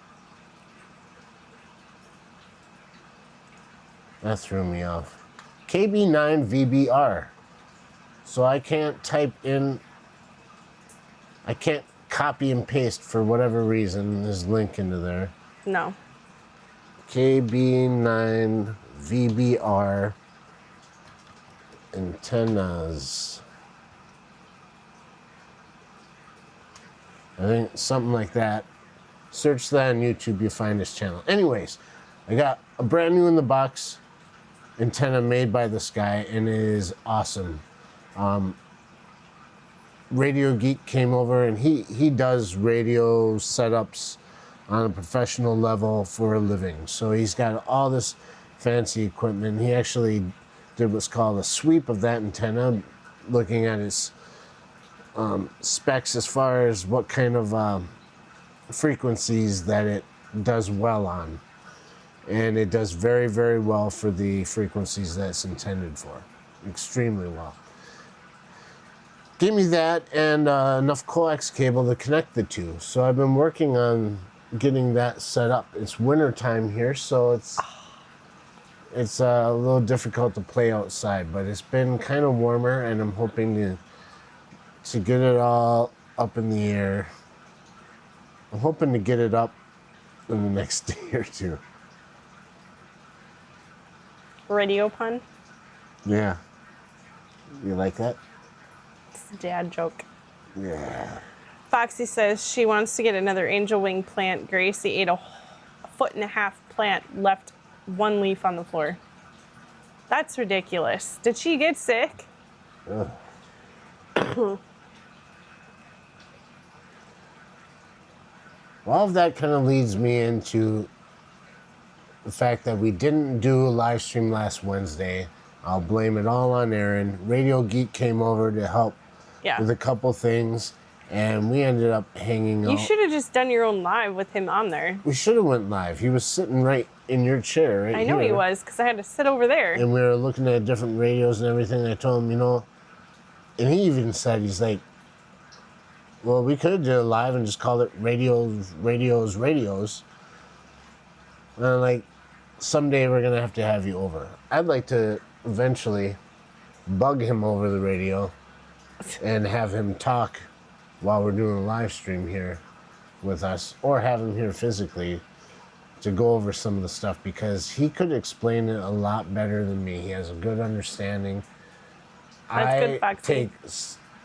That threw me off. KB9 VBR. So I can't type in, I can't copy and paste for whatever reason this link into there. No. KB9 VBR antennas. I think something like that. Search that on YouTube, you'll find this channel. Anyways, I got a brand new in the box antenna made by this guy, and it is awesome. Radio Geek came over, and he does radio setups on a professional level for a living. So he's got all this fancy equipment. He actually did what's called a sweep of that antenna, looking at his specs as far as what kind of frequencies that it does well on. And it does very, very well for the frequencies that it's intended for. Extremely well. Give me that and enough coax cable to connect the two. So I've been working on getting that set up. It's winter time here, so it's a little difficult to play outside, but it's been kind of warmer, and I'm hoping to get it all up in the air. I'm hoping to get it up in the next day or two. Radio pun. Yeah. You like that? It's a dad joke. Yeah. Foxy says she wants to get another angel wing plant. Gracie ate a 1.5 foot plant, left one leaf on the floor. That's ridiculous. Did she get sick? Ugh. Well, all of that kind of leads me into the fact that we didn't do a live stream last Wednesday. I'll blame it all on Aaron. Radio Geek came over to help with a couple things, and we ended up hanging out. You should have just done your own live with him on there. We should have went live. He was sitting right in your chair right I know here. he was, because I had to sit over there. And we were looking at different radios and everything. I told him, and he even said, he's like, well, we could have did it live and just called it radios. And I'm like, someday we're going to have you over. I'd like to eventually bug him over the radio and have him talk while we're doing a live stream here with us, or have him here physically to go over some of the stuff, because he could explain it a lot better than me. He has a good understanding. That's good, Foxy. Take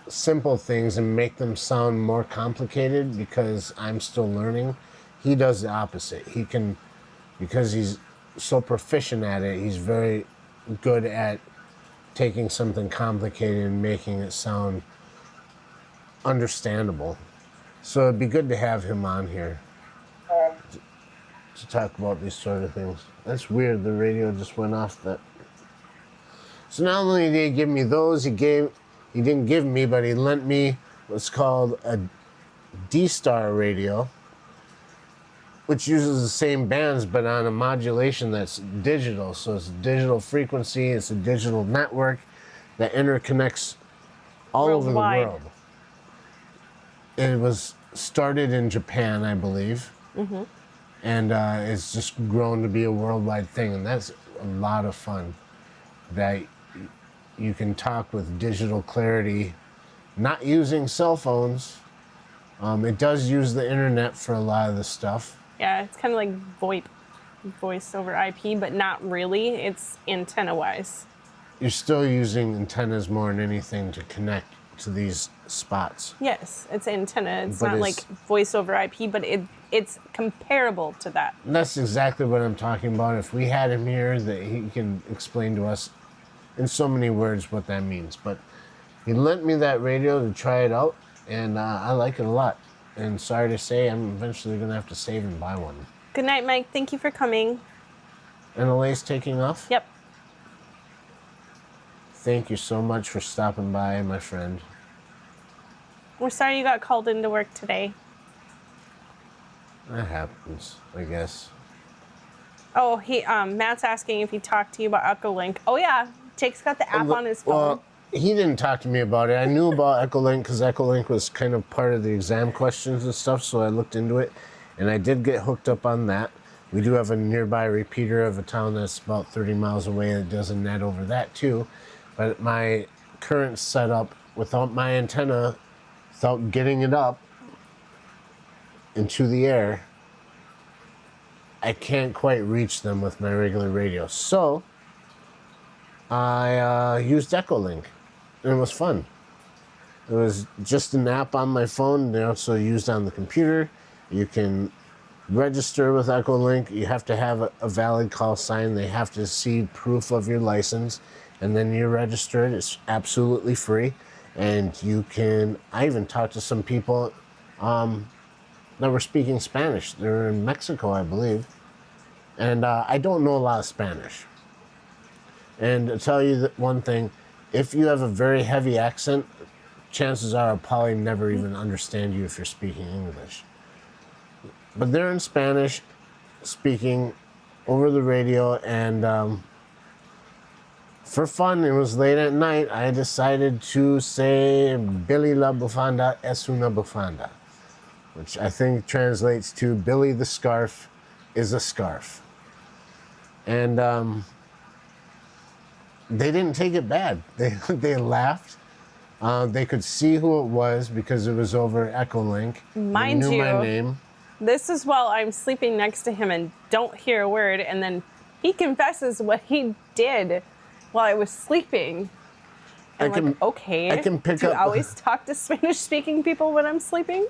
simple things and make them sound more complicated because I'm still learning. He does the opposite. He can, because he's so proficient at it, he's very good at taking something complicated and making it sound understandable. So it'd be good to have him on here to talk about these sort of things. That's weird, the radio just went off that. So not only did he give me those, he didn't give me, but he lent me what's called a D-Star radio, which uses the same bands but on a modulation that's digital. So it's a digital frequency, it's a digital network that interconnects all over the Worldwide. world. it was started in Japan, I believe. Mm-hmm. And it's just grown to be a worldwide thing. And that's a lot of fun. That you can talk with digital clarity, not using cell phones. It does use the internet for a lot of the stuff. Yeah, it's kind of like VoIP, voice over IP, but not really. It's antenna-wise. You're still using antennas more than anything to connect to these spots. Yes, it's antenna. It's But not it's- like voice over IP, but it's comparable to that. And that's exactly what I'm talking about. If we had him here, that he can explain to us in so many words what that means. But he lent me that radio to try it out, and I like it a lot. And sorry to say, I'm eventually going to have to save and buy one. Good night, Mike. Thank you for coming. And Alay's taking off? Yep. Thank you so much for stopping by, my friend. We're sorry you got called into work today. That happens, I guess. Oh, Matt's asking if he talked to you about Echolink. Oh yeah, Jake's got the app on his phone. Well, he didn't talk to me about it. I knew about Echolink because Echolink was kind of part of the exam questions and stuff, so I looked into it, and I did get hooked up on that. We do have a nearby repeater of a town that's about 30 miles away that does a net over that too. But my current setup, without my antenna, without getting it up into the air, I can't quite reach them with my regular radio. So I used Echolink, and it was fun. It was just an app on my phone. They also used on the computer. You can register with Echolink. You have to have a valid call sign. They have to see proof of your license, and then you're registered. It's absolutely free, and you can. I even talked to some people that were speaking Spanish. They were in Mexico, I believe, and I don't know a lot of Spanish. And to tell you that one thing, if you have a very heavy accent, chances are I'll probably never even understand you if you're speaking English. But they're in Spanish, speaking over the radio, and for fun, it was late at night, I decided to say, Billy la bufanda es una bufanda, which I think translates to Billy the scarf is a scarf. And they didn't take it bad. They laughed. They could see who it was because it was over Echolink. Mind they knew my you, name. This is while I'm sleeping next to him and don't hear a word, and then he confesses what he did while I was sleeping. And I'm like, okay. I can pick do you up. always talk to Spanish-speaking people when I'm sleeping?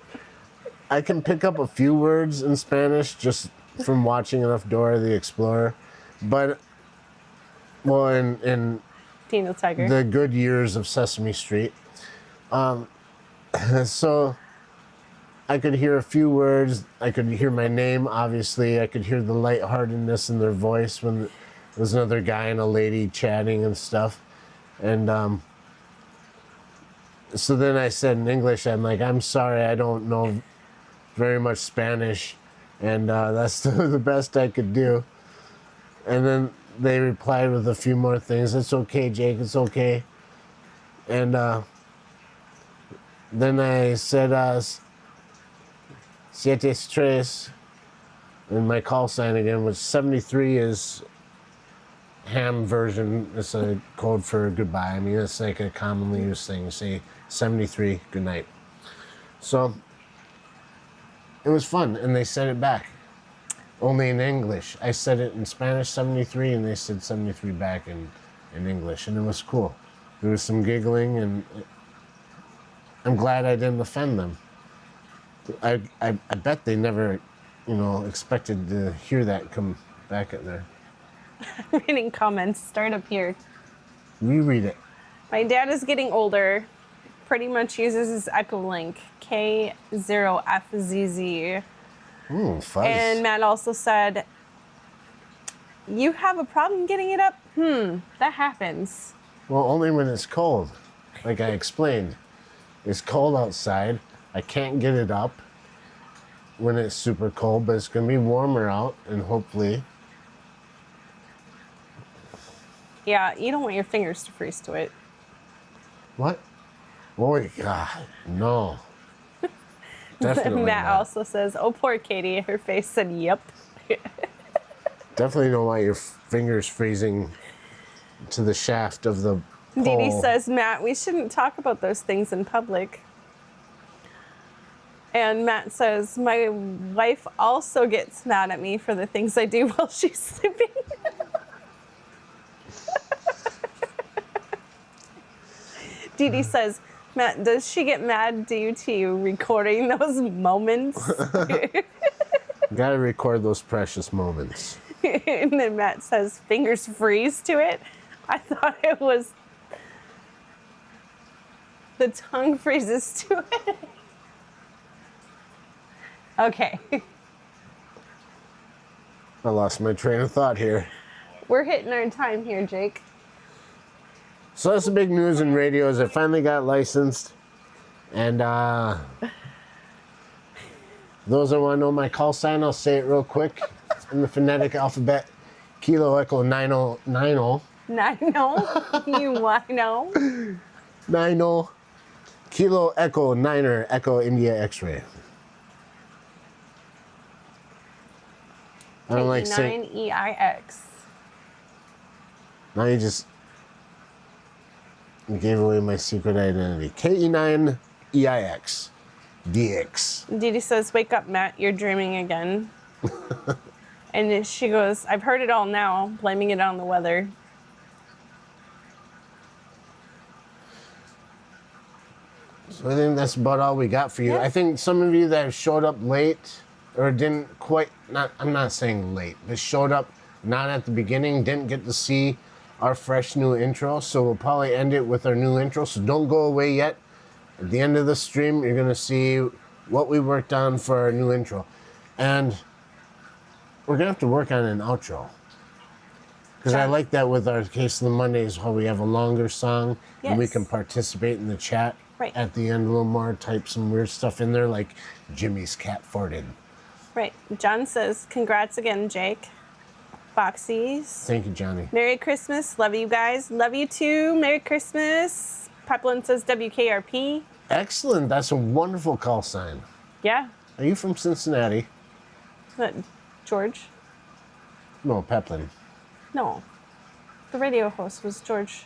I can pick up a few words in Spanish just from watching enough Dora the Explorer, but well, in Daniel Tiger. the good years of Sesame Street, so I could hear a few words. I could hear my name, obviously. I could hear the lightheartedness in their voice when there was another guy and a lady chatting and stuff. And so then I said in English, I'm like, I'm sorry, I don't know very much Spanish. And that's the best I could do. And then they replied with a few more things. It's okay, Jake, it's okay. And then I said, Siete Tres, and my call sign again, which 73 is ham version. It's a code for goodbye. I mean, it's like a commonly used thing. You say 73, good night. So it was fun, and they said it back. Only in English. I said it in Spanish, 73, and they said 73 back in English, and it was cool. There was some giggling, and I'm glad I didn't offend them. I bet they never, expected to hear that come back at there. Reading comments. Start up here. Reread it. My dad is getting older. Pretty much uses his Echolink K0FZZ. Fuzz. And Matt also said, you have a problem getting it up? That happens. Well, only when it's cold. Like I explained. It's cold outside. I can't get it up when it's super cold, but it's going to be warmer out, and hopefully. Yeah, you don't want your fingers to freeze to it. What? Oh, God, no. Definitely Matt not. also says, "Oh, poor Katie." Her face said, "Yep." Definitely don't want your fingers freezing to the shaft of the pole. Dee Dee says, "Matt, we shouldn't talk about those things in public." And Matt says, "My wife also gets mad at me for the things I do while she's sleeping." Dee Dee says, "Matt, does she get mad due to you recording those moments?" Gotta record those precious moments. And then Matt says, "Fingers freeze to it." I thought it was the tongue freezes to it. Okay. I lost my train of thought here. We're hitting our time here, Jake. So that's the big news in radio is I finally got licensed. And those that want to know my call sign, I'll say it real quick in the phonetic alphabet. Kilo Echo 9090. Nino, you wino. 90. Kilo Echo Niner Echo India X-ray. I don't like saying. 9EIX. Now you just gave away my secret identity. KE9EIX. DX. Dee Dee says, "Wake up, Matt. You're dreaming again." And then she goes, "I've heard it all now," blaming it on the weather. So I think that's about all we got for you. Yeah. I think some of you that showed up late or didn't quite, I'm not saying late, but showed up not at the beginning, didn't get to see our fresh new intro. So we'll probably end it with our new intro. So don't go away yet. At the end of the stream, you're going to see what we worked on for our new intro. And we're going to have to work on an outro. Because I like that with our Case of the Mondays, how we have a longer song and we Yes. can participate in the chat. Right. At the end a little more, type some weird stuff in there like Jimmy's cat farted. Right. John says, "Congrats again, Jake." Foxy's. Thank you, Johnny. "Merry Christmas. Love you guys. Love you too. Merry Christmas." Peplin says, "WKRP." Excellent. That's a wonderful call sign. Yeah. Are you from Cincinnati? George? No, Peplin. No. The radio host was George,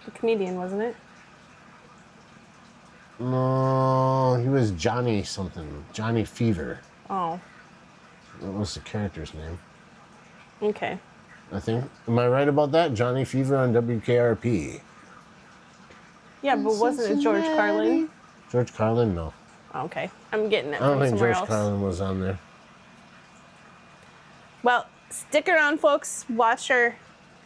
the comedian, wasn't it? No, he was Johnny something. Johnny Fever. Oh, What was the character's name? okay. I think. Am I right about that? Johnny Fever on WKRP. Yeah, but wasn't it George Carlin? George Carlin? No. Okay. I'm getting it I don't from think somewhere George else. Carlin was on there. Well, stick around, folks. Watch our...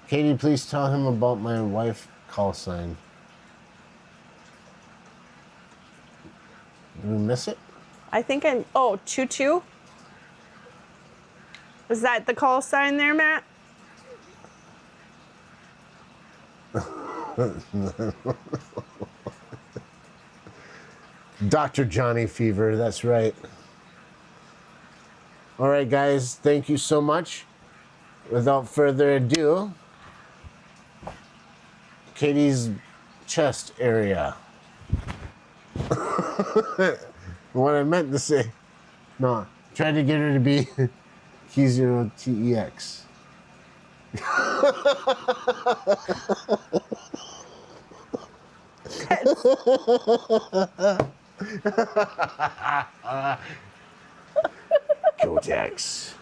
Katie, please tell him about my wife call sign. Did we miss it? I think I'm... Oh, Choo Choo? Is that the call sign there, Matt? Dr. Johnny Fever, that's right. All right, guys, thank you so much. Without further ado, Katie's chest area. What I meant to say, no, tried to get her to be Key0 TEX. Kotex.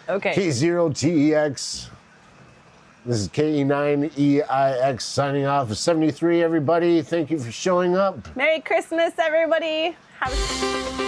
Okay. Key0 TEX. This is KE9EIX signing off. 73, everybody. Thank you for showing up. Merry Christmas, everybody. Have a...